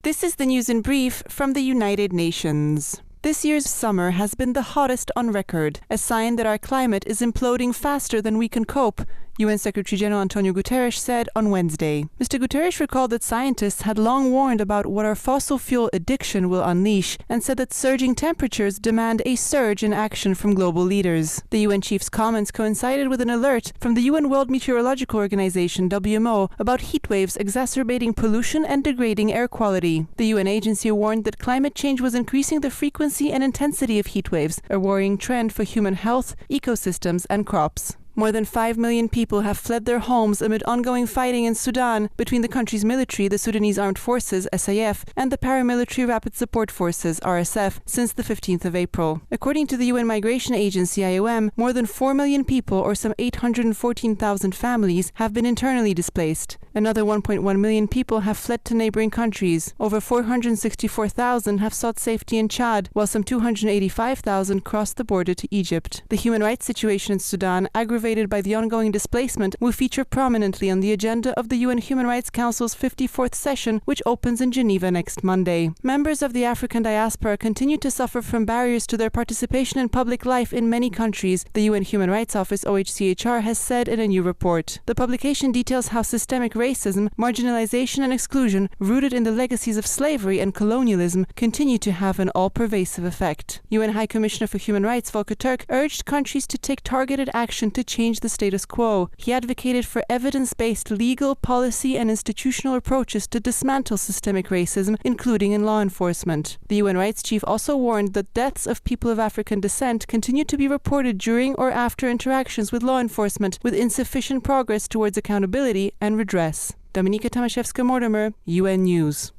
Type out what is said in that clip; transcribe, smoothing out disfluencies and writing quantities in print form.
This is the news in brief from the United Nations. This year's summer has been the hottest on record, a sign that our climate is imploding faster than we can cope, UN Secretary General Antonio Guterres said on Wednesday. Mr. Guterres recalled that scientists had long warned about what our fossil fuel addiction will unleash and said that surging temperatures demand a surge in action from global leaders. The UN chief's comments coincided with an alert from the UN World Meteorological Organization (WMO) about heat waves exacerbating pollution and degrading air quality. The UN agency warned that climate change was increasing the frequency and intensity of heat waves, a worrying trend for human health, ecosystems, and crops. More than 5 million people have fled their homes amid ongoing fighting in Sudan between the country's military, the Sudanese Armed Forces, SAF, and the Paramilitary Rapid Support Forces, RSF, since the 15th of April. According to the UN Migration Agency, IOM, more than 4 million people, or some 814,000 families, have been internally displaced. Another 1.1 million people have fled to neighboring countries. Over 464,000 have sought safety in Chad, while some 285,000 crossed the border to Egypt. The human rights situation in Sudan, aggravated by the ongoing displacement, will feature prominently on the agenda of the UN Human Rights Council's 54th session, which opens in Geneva next Monday. Members of the African diaspora continue to suffer from barriers to their participation in public life in many countries, the UN Human Rights Office OHCHR has said in a new report. The publication details how systemic racism, marginalization, and exclusion, rooted in the legacies of slavery and colonialism, continue to have an all-pervasive effect. UN High Commissioner for Human Rights Volker Turk urged countries to take targeted action to change the status quo. He advocated for evidence-based legal, policy, and institutional approaches to dismantle systemic racism, including in law enforcement. The UN rights chief also warned that deaths of people of African descent continue to be reported during or after interactions with law enforcement, with insufficient progress towards accountability and redress. Dominika Tomaszewska-Mortimer, UN News.